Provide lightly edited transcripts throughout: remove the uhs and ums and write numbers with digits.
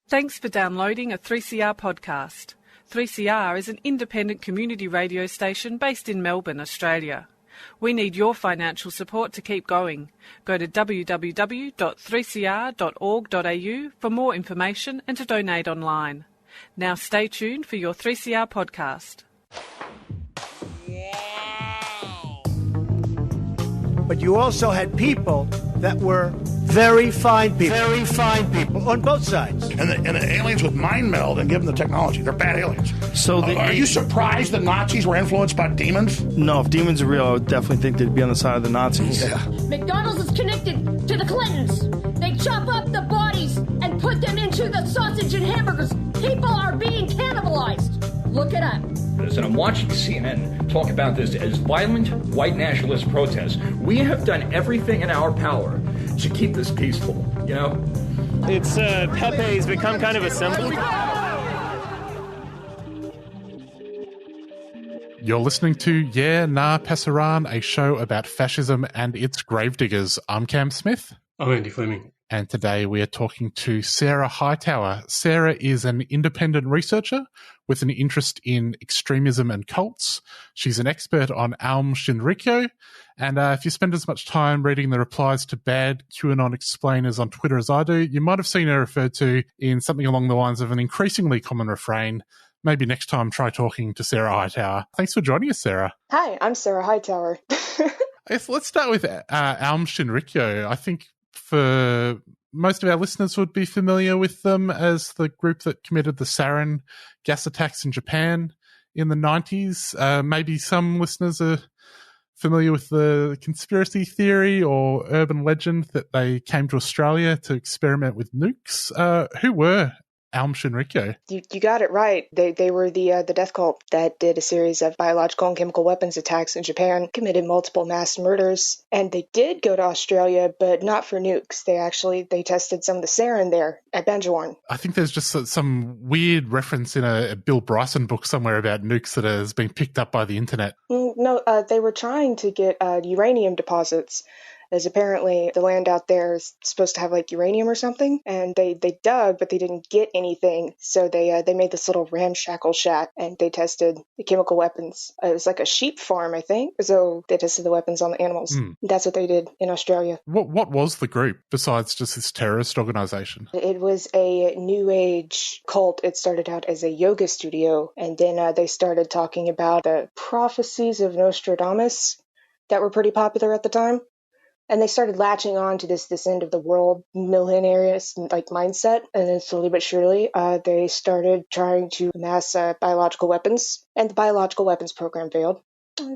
Thanks for downloading a 3CR podcast. 3CR is an independent community radio station based in Melbourne, Australia. We need your financial support to keep going. Go to www.3cr.org.au for more information and to donate online. Now stay tuned for your 3CR podcast. But you also had people that were very fine people on both sides. And the aliens would mind meld and give them the technology. They're bad aliens. So are you surprised the Nazis were influenced by demons? No, if demons are real, I would definitely think they'd be on the side of the Nazis. Yeah. McDonald's is connected to the Clintons. They chop up the bodies and put them into the sausage and hamburgers. People are being cannibalized. Look it up. And I'm watching CNN talk about this as violent white nationalist protests. We have done everything in our power to keep this peaceful, you know? It's Pepe's become kind of a symbol. You're listening to Yeah Nah Pasaran, a show about fascism and its gravediggers. I'm Cam Smith. I'm Andy Fleming. And today we are talking to Sarah Hightower. Sarah is an independent researcher with an interest in extremism and cults. She's an expert on Aum Shinrikyo. And if you spend as much time reading the replies to bad QAnon explainers on Twitter as I do, you might have seen her referred to in something along the lines of an increasingly common refrain. Maybe next time try talking to Sarah Hightower. Thanks for joining us, Sarah. Hi, I'm Sarah Hightower. Let's start with Aum Shinrikyo. I think for most of our listeners would be familiar with them as the group that committed the sarin gas attacks in Japan in the 90s. Maybe some listeners are familiar with the conspiracy theory or urban legend that they came to Australia to experiment with nukes. Who were Aum Shinrikyo? You got it right. They were the death cult that did a series of biological and chemical weapons attacks in Japan, committed multiple mass murders, and they did go to Australia, but not for nukes. They tested some of the sarin there at Banjawarn. I think there's just some weird reference in a Bill Bryson book somewhere about nukes that has been picked up by the internet. No, they were trying to get uranium deposits. As apparently the land out there is supposed to have like uranium or something, and they dug, but they didn't get anything. So they made this little ramshackle shack, and they tested the chemical weapons. It was like a sheep farm, I think. So they tested the weapons on the animals. That's what they did in Australia. What was the group besides just this terrorist organization? It was a New Age cult. It started out as a yoga studio, and then they started talking about the prophecies of Nostradamus that were pretty popular at the time. And they started latching on to this end of the world millenarian like mindset, and then slowly but surely, they started trying to amass biological weapons, and the biological weapons program failed.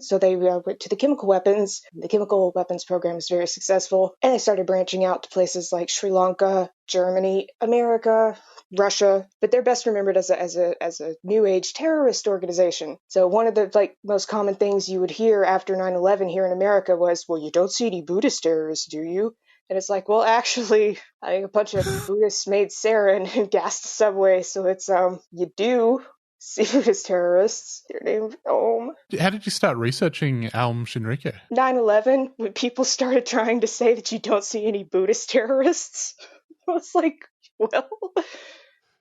So they went to the chemical weapons. The chemical weapons program was very successful, and they started branching out to places like Sri Lanka, Germany, America, Russia, but they're best remembered as a New Age terrorist organization. So one of the most common things you would hear after 9/11 here in America was, "Well, you don't see any Buddhist terrorists, do you?" And it's like, well, actually, I think a bunch of Buddhists made sarin and gassed the subway, so it's you do see Buddhist terrorists. Their name's Aum. How did you start researching Aum Shinrikyo? 9/11, when people started trying to say that you don't see any Buddhist terrorists. I was like, well,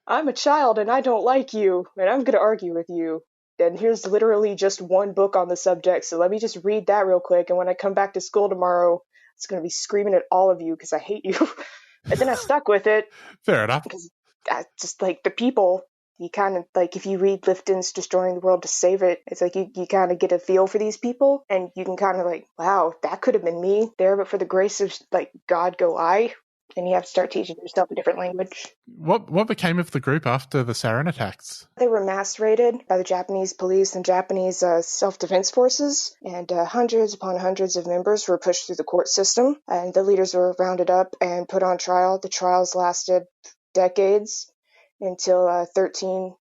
I'm a child and I don't like you, and I'm going to argue with you. And here's literally just one book on the subject, so let me just read that real quick, and when I come back to school tomorrow, it's going to be screaming at all of you because I hate you. And then I stuck with it. Fair enough. Because just like the people, you kind of if you read Lifton's Destroying the World to Save It, it's like you kind of get a feel for these people, and you can kind of wow, that could have been me there, but for the grace of God go I. And you have to start teaching yourself a different language. What became of the group after the sarin attacks? They were mass raided by the Japanese police and Japanese self-defense forces, and hundreds upon hundreds of members were pushed through the court system, and the leaders were rounded up and put on trial. The trials lasted decades until 13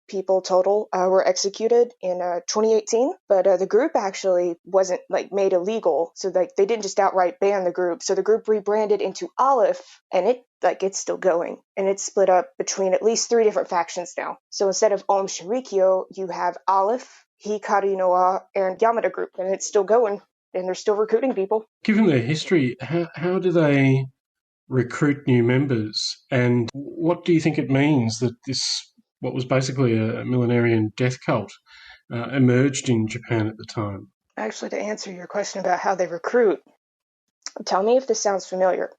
people total were executed in 2018, but the group actually wasn't made illegal, so they didn't just outright ban the group. So the group rebranded into Aleph, and it's still going, and it's split up between at least 3 different factions now. So instead of Aum Shinrikyo, you have Aleph, Hikari no Wa, and Yamada group, and it's still going, and they're still recruiting people. Given their history, how do they recruit new members. And what do you think it means that this, what was basically a millenarian death cult, emerged in Japan at the time? Actually, to answer your question about how they recruit, tell me if this sounds familiar.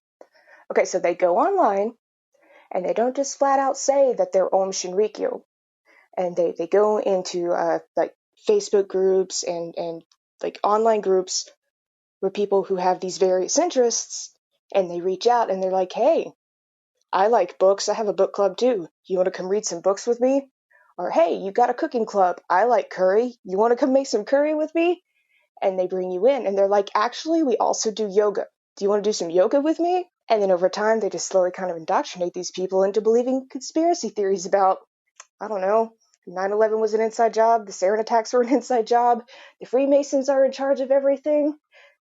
Okay, so they go online, and they don't just flat out say that they're Aum Shinrikyo. And they go into like Facebook groups and like online groups with people who have these various interests, and they reach out and they're like, hey, I like books. I have a book club too. You want to come read some books with me? Or, hey, you got a cooking club. I like curry. You want to come make some curry with me? And they bring you in and they're like, actually, we also do yoga. Do you want to do some yoga with me? And then over time, they just slowly kind of indoctrinate these people into believing conspiracy theories about, I don't know, 9/11 was an inside job, the sarin attacks were an inside job, the Freemasons are in charge of everything,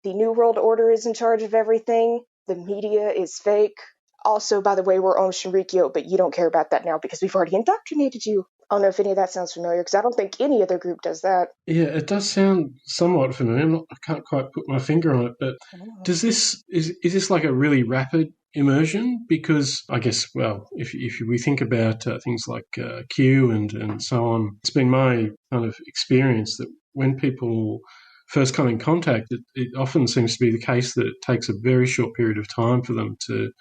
the New World Order is in charge of everything, the media is fake. Also, by the way, we're Aum Shinrikyo, but you don't care about that now because we've already indoctrinated you. I don't know if any of that sounds familiar, because I don't think any other group does that. Yeah, it does sound somewhat familiar. I can't quite put my finger on it, but does this is this like a really rapid immersion? Because I guess, well, if we think about things like Q and so on, it's been my kind of experience that when people first come in contact, it often seems to be the case that it takes a very short period of time for them to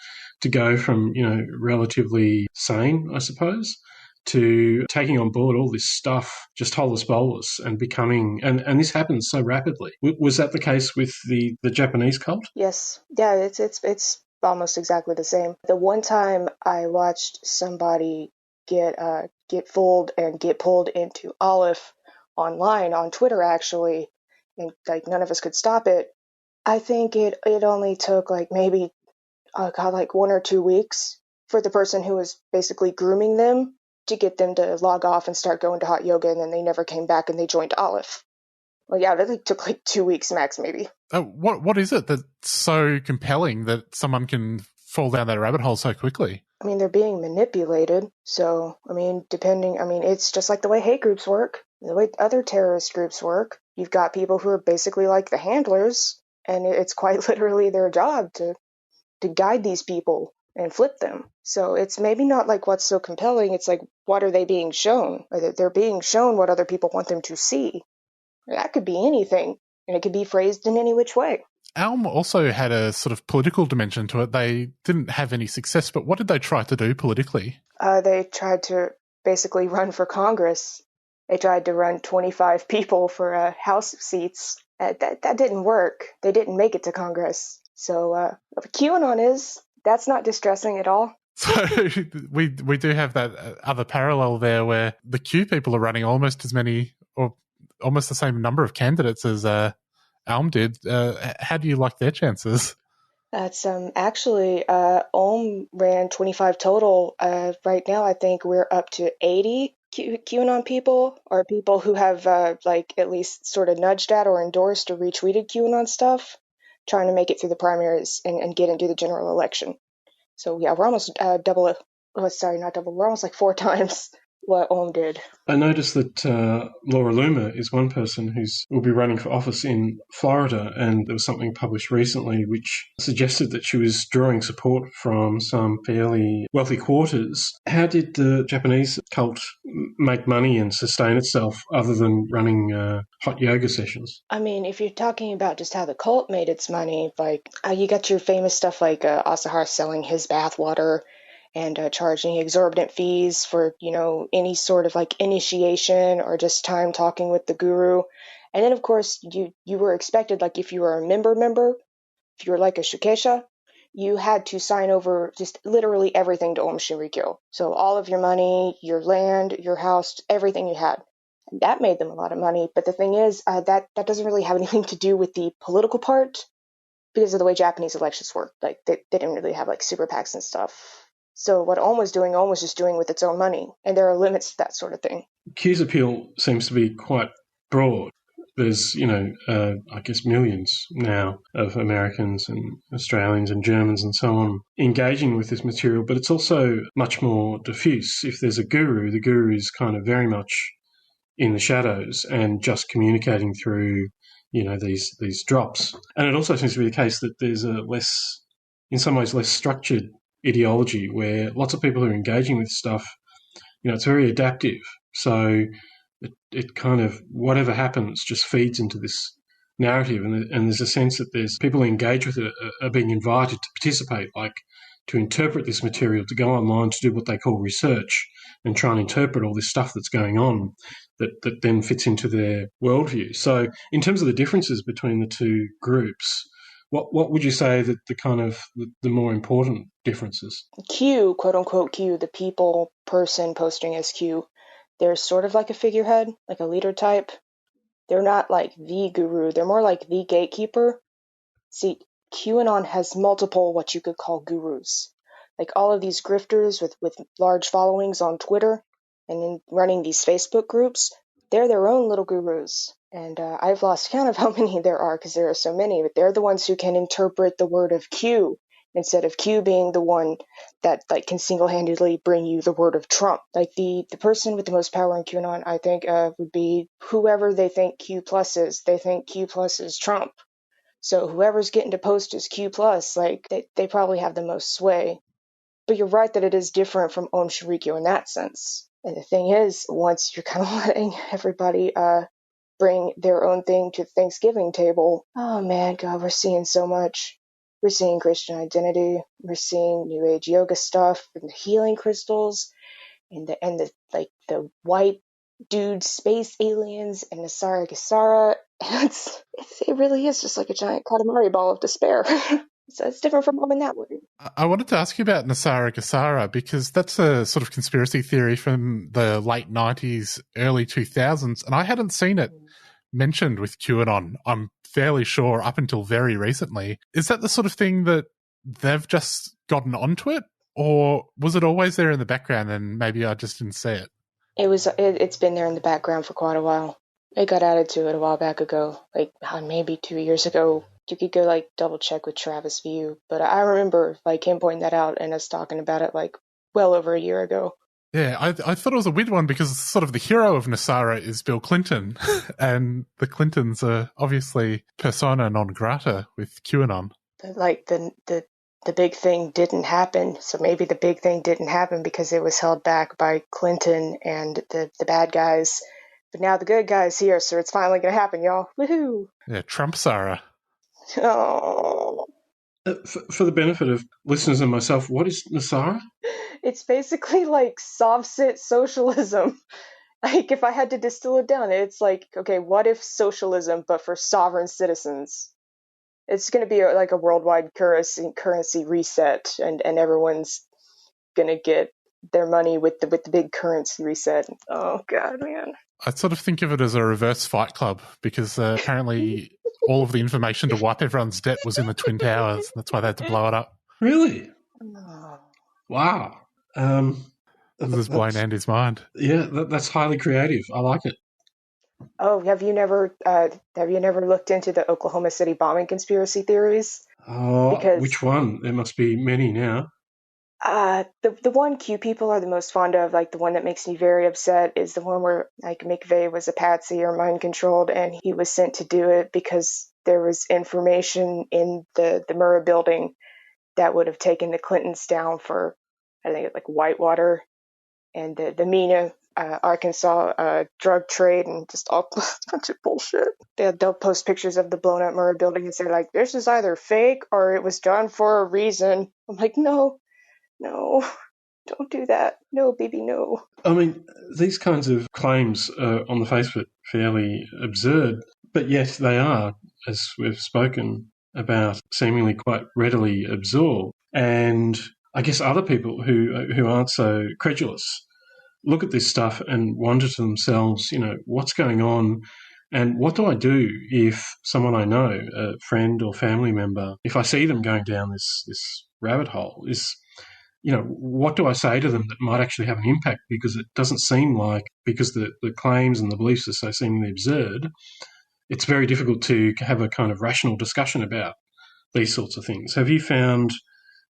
go from, relatively sane, I suppose, to taking on board all this stuff, just holus bolus, and becoming, and this happens so rapidly. Was that the case with the Japanese cult? Yes. Yeah, it's almost exactly the same. The one time I watched somebody get fooled and get pulled into Aleph online, on Twitter actually, and like none of us could stop it. I think it only took like maybe, like 1 or 2 weeks for the person who was basically grooming them to get them to log off and start going to hot yoga, and then they never came back and they joined Aleph. Well, yeah, that took like 2 weeks max, maybe. What is it that's so compelling that someone can fall down that rabbit hole so quickly? I mean, they're being manipulated. So, it's just like the way hate groups work, the way other terrorist groups work. You've got people who are basically like the handlers, and it's quite literally their job to guide these people and flip them. So it's maybe not like what's so compelling, it's like, what are they being shown? Or that they're being shown what other people want them to see. That could be anything, and it could be phrased in any which way. Aum also had a sort of political dimension to it. They didn't have any success, but what did they try to do politically? They tried to basically run for Congress. They tried to run 25 people for House seats. That didn't work. They didn't make it to Congress. So QAnon that's not distressing at all. So we do have that other parallel there where the Q people are running almost as many, or almost the same number of candidates as Aum did. How do you like their chances? That's actually Aum ran 25 total. Right now, I think we're up to 80 QAnon people, or people who have at least sort of nudged at or endorsed or retweeted QAnon stuff, trying to make it through the primaries and get into the general election. So yeah, we're almost double. Oh, sorry, not double. We're almost like 4 times what Aum did. I noticed that Laura Loomer is one person will be running for office in Florida, and there was something published recently which suggested that she was drawing support from some fairly wealthy quarters. How did the Japanese cult make money and sustain itself other than running hot yoga sessions? I mean, if you're talking about just how the cult made its money, like you got your famous stuff like Asahara selling his bathwater, and charging exorbitant fees for, any sort of like initiation or just time talking with the guru. And then, of course, you were expected, like if you were a member, if you were like a shukesha, you had to sign over just literally everything to Aum Shinrikyo. So all of your money, your land, your house, everything you had. And that made them a lot of money. But the thing is, that doesn't really have anything to do with the political part because of the way Japanese elections work. Like they didn't really have like super PACs and stuff. So what Aum was just doing with its own money, and there are limits to that sort of thing. Q's appeal seems to be quite broad. There's, I guess millions now of Americans and Australians and Germans and so on engaging with this material, but it's also much more diffuse. If there's a guru, the guru is kind of very much in the shadows and just communicating through, these drops. And it also seems to be the case that there's a less in some ways, less structured ideology where lots of people who are engaging with stuff, it's very adaptive. So it kind of, whatever happens, just feeds into this narrative. And there's a sense that there's people who engage with it are being invited to participate, like to interpret this material, to go online to do what they call research and try and interpret all this stuff that's going on that then fits into their worldview. So in terms of the differences between the two groups, what would you say that the more important differences? Q, quote unquote Q, the people person posting as Q, they're sort of like a figurehead, like a leader type. They're not like the guru. They're more like the gatekeeper. See, QAnon has multiple what you could call gurus. Like all of these grifters with large followings on Twitter and in running these Facebook groups, they're their own little gurus. And I've lost count of how many there are because there are so many, but they're the ones who can interpret the word of Q instead of Q being the one that like can single-handedly bring you the word of Trump. Like the person with the most power in QAnon, I think, would be whoever they think Q plus is. They think Q plus is Trump. So whoever's getting to post as Q plus, like they probably have the most sway. But you're right that it is different from Aum Shinrikyo in that sense. And the thing is, once you're kind of letting everybody bring their own thing to the Thanksgiving table, oh man, God, we're seeing so much. We're seeing Christian identity. We're seeing New Age yoga stuff and the healing crystals and the white dude space aliens and the Sarah Hightower. It really is just like a giant Katamari ball of despair. So it's different from Mom in that way. I wanted to ask you about Nasara Gassara because that's a sort of conspiracy theory from the late 90s, early 2000s, and I hadn't seen it mentioned with QAnon, I'm fairly sure, up until very recently. Is that the sort of thing that they've just gotten onto it, or was it always there in the background and maybe I just didn't see it? It's been there in the background for quite a while. It got added to it a while back ago, like maybe 2 years ago. You could go double check with Travis View, but I remember him pointing that out and us talking about it well over a year ago. Yeah, I thought it was a weird one because sort of the hero of Nasara is Bill Clinton, and the Clintons are obviously persona non grata with QAnon. The big thing didn't happen, so maybe the big thing didn't happen because it was held back by Clinton and the bad guys. But now the good guy's here, so it's finally going to happen, y'all. Woohoo! Yeah, Trump Sarah. Oh. For the benefit of listeners and myself, what is Nasara? It's basically soft-sit socialism. If I had to distill it down, it's okay, what if socialism, but for sovereign citizens? It's going to be a worldwide currency reset, and everyone's going to get their money with the big currency reset. Oh, God, man. I sort of think of it as a reverse Fight Club because apparently all of the information to wipe everyone's debt was in the Twin Towers. That's why they had to blow it up. Really? Oh. Wow. This is blowing Andy's mind. Yeah, that's highly creative. I like it. Oh, have you never looked into the Oklahoma City bombing conspiracy theories? Oh, which one? There must be many now. The one Q people are the most fond of, the one that makes me very upset, is the one where McVeigh was a patsy or mind controlled, and he was sent to do it because there was information in the Murrah building that would have taken the Clintons down for, I think, Whitewater and the Mena, Arkansas drug trade and just all a bunch of bullshit. They'll post pictures of the blown up Murrah building and say this is either fake or it was done for a reason. I'm no, don't do that. No, baby, no. I mean, these kinds of claims are on the face of it fairly absurd, but yet they are, as we've spoken about, seemingly quite readily absorbed. And I guess other people who aren't so credulous look at this stuff and wonder to themselves, what's going on and what do I do if someone I know, a friend or family member, if I see them going down this rabbit hole, what do I say to them that might actually have an impact? Because it doesn't seem like, because the claims and the beliefs are so seemingly absurd, it's very difficult to have a kind of rational discussion about these sorts of things. Have you found,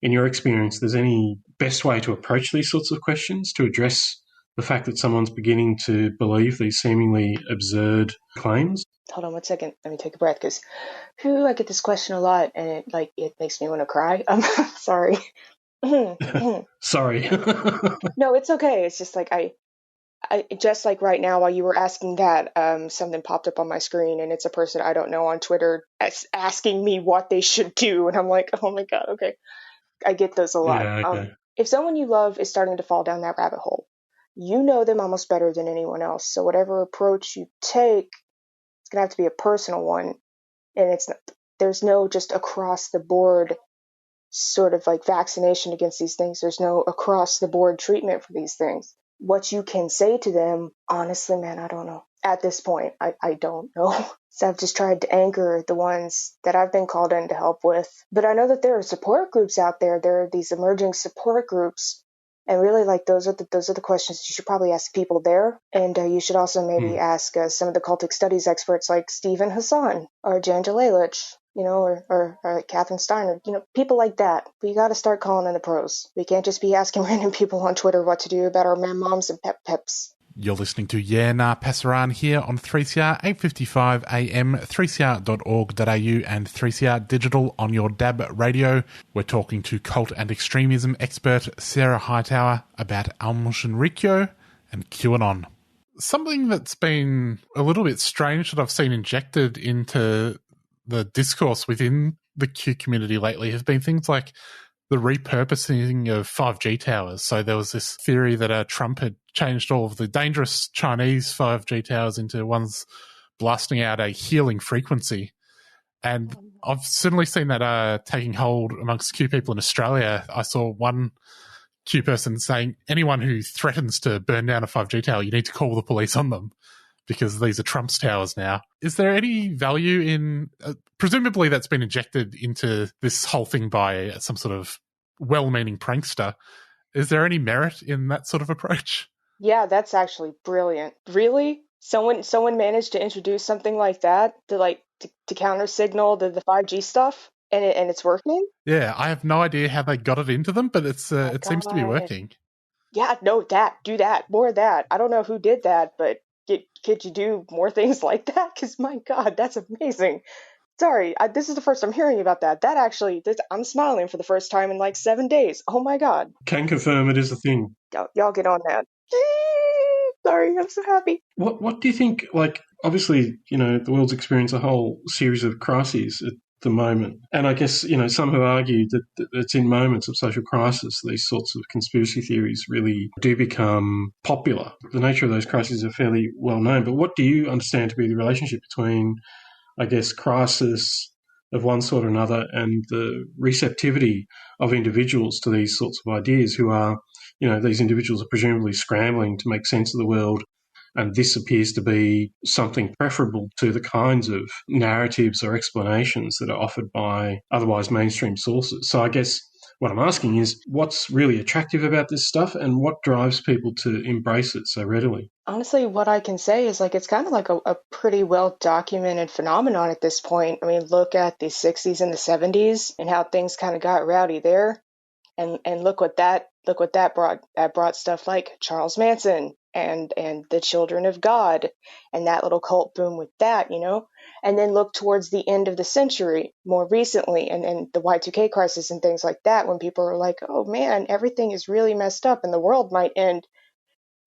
in your experience, there's any best way to approach these sorts of questions to address the fact that someone's beginning to believe these seemingly absurd claims? hold on 1 second. Let me take a breath because I get this question a lot and it makes me want to cry. I'm sorry. Sorry. No, it's okay. It's just like I just like right now while you were asking that, something popped up on my screen and it's a person I don't know on Twitter asking me what they should do. And I'm like, oh my God, okay. I get those a lot. Yeah, okay. If someone you love is starting to fall down that rabbit hole, you know them almost better than anyone else. So whatever approach you take, it's going to have to be a personal one. And there's no just across the board sort of like vaccination against these things. There's no across the board treatment for these things. What you can say to them, honestly, man, I don't know. At this point, I don't know. So I've just tried to anchor the ones that I've been called in to help with. But I know that there are support groups out there. There are these emerging support groups. And really, like, those are the questions you should probably ask people there. And you should also maybe ask some of the cultic studies experts like Stephen Hassan or Jan Jelilich, or like Catherine Steiner, people like that. We got to start calling in the pros. We can't just be asking random people on Twitter what to do about our moms and peps. You're listening to Yeah Nah Passaran here on 3CR 855 AM, 3cr.org.au and 3CR Digital on your DAB radio. We're talking to cult and extremism expert Sarah Hightower about Aum Shinrikyo and QAnon. Something that's been a little bit strange that I've seen injected into the discourse within the Q community lately has been things like the repurposing of 5G towers. So there was this theory that Trump had changed all of the dangerous Chinese 5G towers into ones blasting out a healing frequency. And I've certainly seen that taking hold amongst Q people in Australia. I saw one Q person saying, anyone who threatens to burn down a 5G tower, you need to call the police on them because these are Trump's towers now. Is there any value in... presumably that's been injected into this whole thing by some sort of well-meaning prankster. Is there any merit in that sort of approach? Yeah, that's actually brilliant. Really? Someone managed to introduce something like that to counter signal the 5G stuff, and it's working? Yeah, I have no idea how they got it into them, but it seems to be working. Yeah, no, do that, more of that. I don't know who did that, but could you do more things like that? Because my God, that's amazing. Sorry, this is the first I'm hearing about that. That actually, I'm smiling for the first time in like 7 days. Oh my God. Can confirm it is a thing. Y'all get on that. Sorry, I'm so happy. What do you think, like, obviously, the world's experienced a whole series of crises at the moment. And I guess, some have argued that it's in moments of social crisis these sorts of conspiracy theories really do become popular. The nature of those crises are fairly well known. But what do you understand to be the relationship between, I guess, crisis of one sort or another and the receptivity of individuals to these sorts of ideas who are, these individuals are presumably scrambling to make sense of the world, and this appears to be something preferable to the kinds of narratives or explanations that are offered by otherwise mainstream sources. So I guess what I'm asking is, what's really attractive about this stuff and what drives people to embrace it so readily? Honestly, what I can say is it's kind of like a pretty well documented phenomenon at this point. I mean, look at the 60s and the 70s and how things kind of got rowdy there. And look what that brought. That brought stuff like Charles Manson and the Children of God and that little cult boom with that, and then look towards the end of the century more recently and the Y2K crisis and things like that, when people are like, oh man, everything is really messed up and the world might end.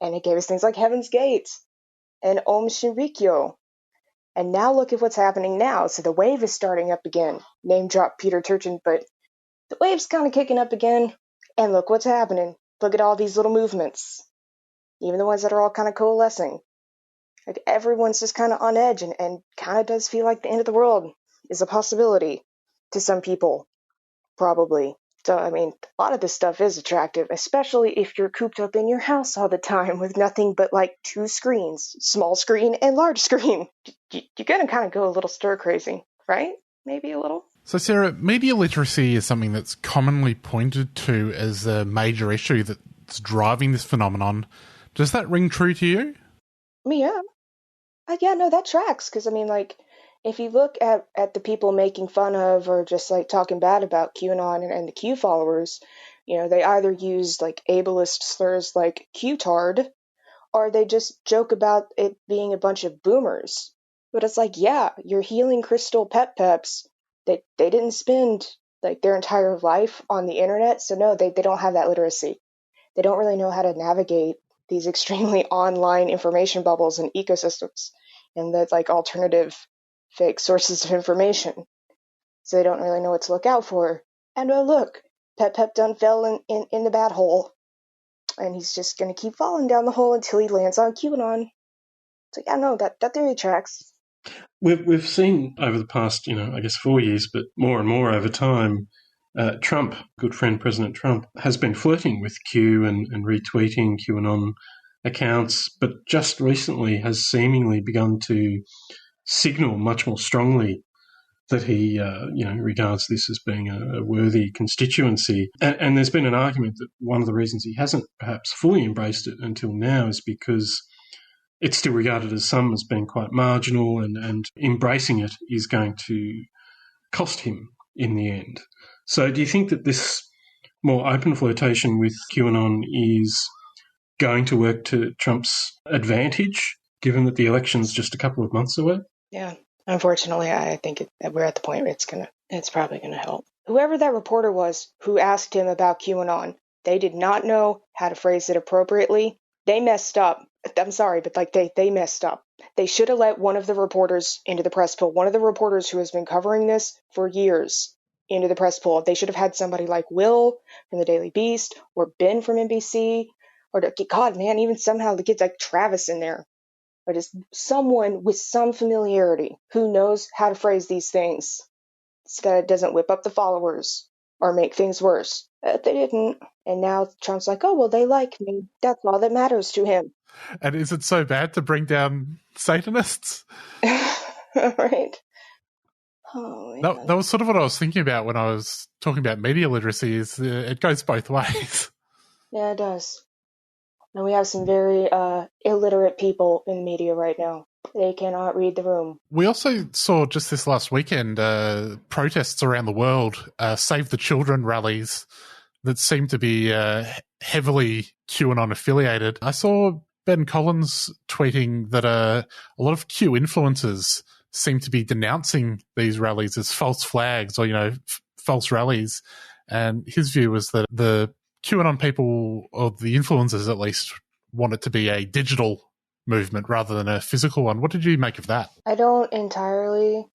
And it gave us things like Heaven's Gate and Aum Shinrikyo. And now look at what's happening now. So the wave is starting up again. Name drop Peter Turchin, but the wave's kind of kicking up again. And look what's happening. Look at all these little movements. Even the ones that are all kind of coalescing. Like everyone's just kind of on edge and kind of does feel like the end of the world is a possibility to some people. Probably. So, I mean, a lot of this stuff is attractive, especially if you're cooped up in your house all the time with nothing but like 2 screens, small screen and large screen. You're going to kind of go a little stir crazy, right? Maybe a little. So, Sarah, media literacy is something that's commonly pointed to as a major issue that's driving this phenomenon. Does that ring true to you? Yeah. Yeah, no, that tracks. Because, I mean, if you look at the people making fun of or just talking bad about QAnon and the Q followers, they either use ableist slurs like Q-tard, or they just joke about it being a bunch of boomers. But it's like, yeah, your healing crystal peps, they didn't spend like their entire life on the internet, so no, they don't have that literacy. They don't really know how to navigate these extremely online information bubbles and ecosystems and the like alternative fake sources of information. So they don't really know what to look out for. And oh look, Pep done fell in the bad hole. And he's just gonna keep falling down the hole until he lands on QAnon. It's like, yeah, no, that theory tracks. We've seen over the past, I guess 4 years, but more and more over time, Trump, good friend President Trump, has been flirting with Q and retweeting QAnon accounts, but just recently has seemingly begun to signal much more strongly that he, regards this as being a worthy constituency. And there's been an argument that one of the reasons he hasn't perhaps fully embraced it until now is because it's still regarded as some as being quite marginal, and embracing it is going to cost him in the end. So do you think that this more open flirtation with QAnon is going to work to Trump's advantage, given that the election's just a couple of months away? Yeah, unfortunately, I think we're at the point where it's probably going to help. Whoever that reporter was who asked him about QAnon, they did not know how to phrase it appropriately. They messed up. I'm sorry, but they messed up. They should have let one of the reporters into the press pool. One of the reporters who has been covering this for years into the press pool. They should have had somebody like Will from the Daily Beast or Ben from NBC, or God, man, even somehow to get like Travis in there, or just someone with some familiarity who knows how to phrase these things. So it doesn't whip up the followers or make things worse. They didn't. And now Trump's like, oh, well, they like me. That's all that matters to him. And is it so bad to bring down Satanists? Right. Oh, that was sort of what I was thinking about when I was talking about media literacy, is it goes both ways. Yeah, it does. And we have some very illiterate people in media right now. They cannot read the room. We also saw just this last weekend protests around the world, Save the Children rallies that seem to be heavily QAnon affiliated. I saw Ben Collins tweeting that a lot of Q influencers seem to be denouncing these rallies as false flags or, false rallies. And his view was that the QAnon people, or the influencers at least, want it to be a digital movement rather than a physical one. What did you make of that? I don't entirely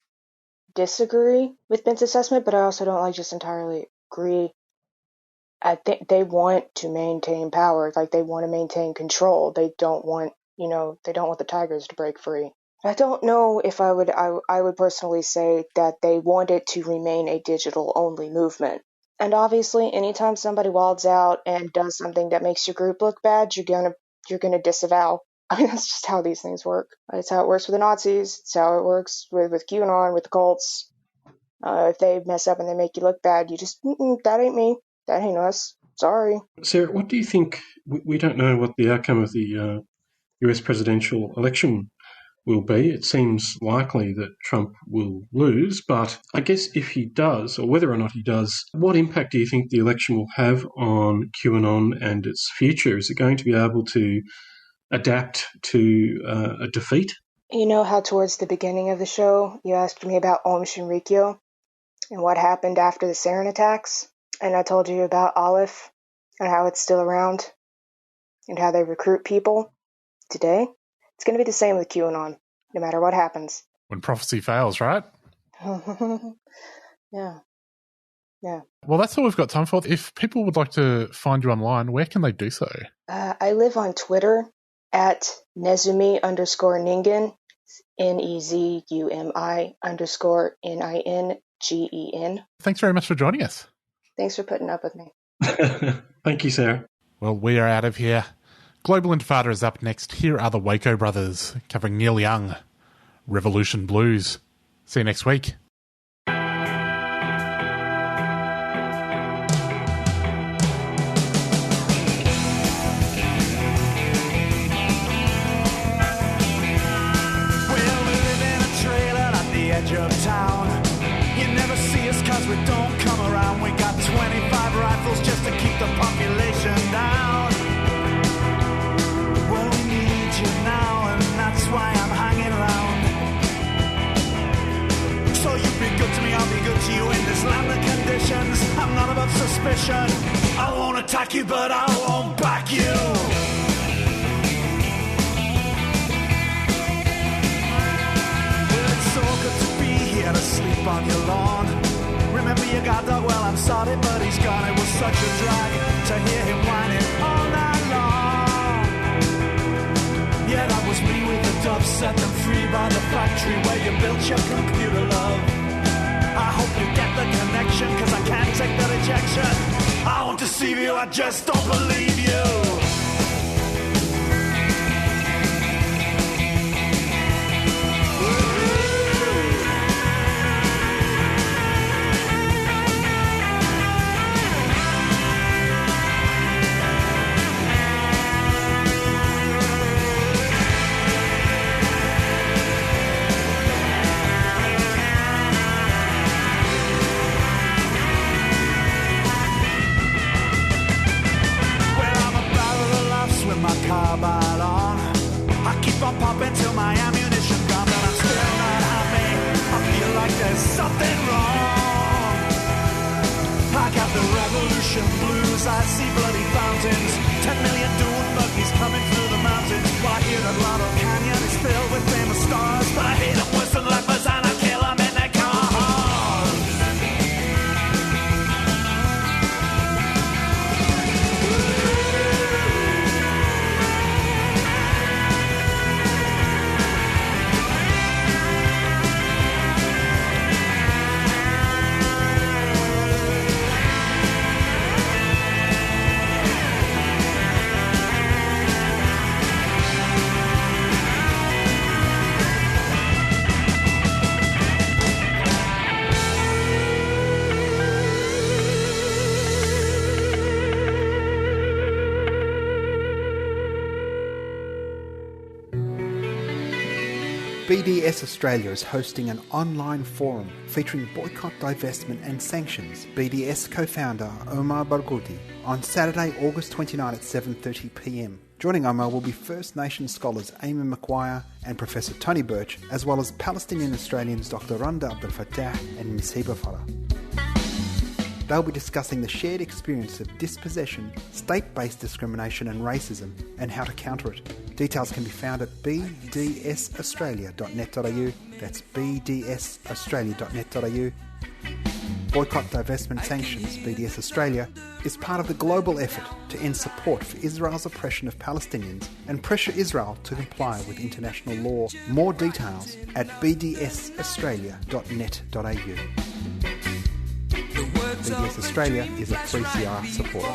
disagree with Ben's assessment, but I also don't just entirely agree. I think they want to maintain power, like they want to maintain control. They don't want, they don't want the tigers to break free. I don't know if I would personally say that they want it to remain a digital only movement. And obviously, anytime somebody wilds out and does something that makes your group look bad, you're gonna disavow. I mean, that's just how these things work. It's how it works with the Nazis. It's how it works with QAnon, with the cults. If they mess up and they make you look bad, you just, that ain't me. That ain't us. Sorry. Sarah, what do you think? We don't know what the outcome of the US presidential election will be. It seems likely that Trump will lose, but I guess if he does, or whether or not he does, what impact do you think the election will have on QAnon and its future? Is it going to be able to adapt to a defeat? You know how towards the beginning of the show, you asked me about Aum Shinrikyo and what happened after the sarin attacks? And I told you about Aleph and how it's still around and how they recruit people today. It's going to be the same with QAnon, no matter what happens. When prophecy fails, right? Yeah. Well, that's all we've got time for. If people would like to find you online, where can they do so? I live on Twitter at Nezumi_Ningen, NEZUMI_NINGEN. Thanks very much for joining us. Thanks for putting up with me. Thank you, Sarah. Well, we are out of here. Global Intifada is up next. Here are the Waco Brothers covering Neil Young, Revolution Blues. See you next week. Of town. You never see us cause we don't come around. We got 25 rifles just to keep the population down. Well, we need you now, and that's why I'm hanging around. but I won't back you. Well, it's so good to be here to sleep on your lawn. Remember your guard dog? Well, I'm sorry, but he's gone. It was such a drag to hear him whining all night long. Yeah, that was me with the dove, set them free by the factory where you built your computer, love. I hope you get the connection, cause I can't take the rejection. I won't deceive you, I just don't believe you. Carbide on. I keep on popping till my ammunition gone, but I'm still not happy. I feel like there's something wrong. I got the revolution blues. I see bloody fountains, 10 million dune buggies coming through the mountains. Well, I hear that Lotto Canyon is filled with famous stars, but I hate them worse than lepers and I kill them in their cars. BDS Australia is hosting an online forum featuring boycott, divestment and sanctions. BDS co-founder Omar Barghouti on Saturday, August 29 at 7:30pm. Joining Omar will be First Nations scholars Eamon McGuire and Professor Tony Birch, as well as Palestinian Australians Dr. Randa Abdel Fattah and Ms. Hiba Farah. They'll be discussing the shared experience of dispossession, state-based discrimination and racism, and how to counter it. Details can be found at bdsaustralia.net.au. That's bdsaustralia.net.au. Boycott, Divestment, Sanctions, BDS Australia, is part of the global effort to end support for Israel's oppression of Palestinians and pressure Israel to comply with international law. More details at bdsaustralia.net.au. BDS Australia is a 3CR supporter.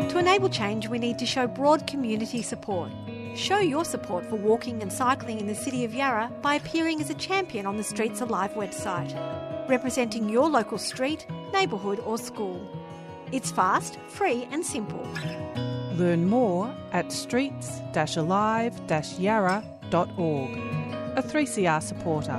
To enable change, we need to show broad community support. Show your support for walking and cycling in the City of Yarra by appearing as a champion on the Streets Alive website, representing your local street, neighbourhood or school. It's fast, free and simple. Learn more at streets-alive-yarra.org. A 3CR supporter.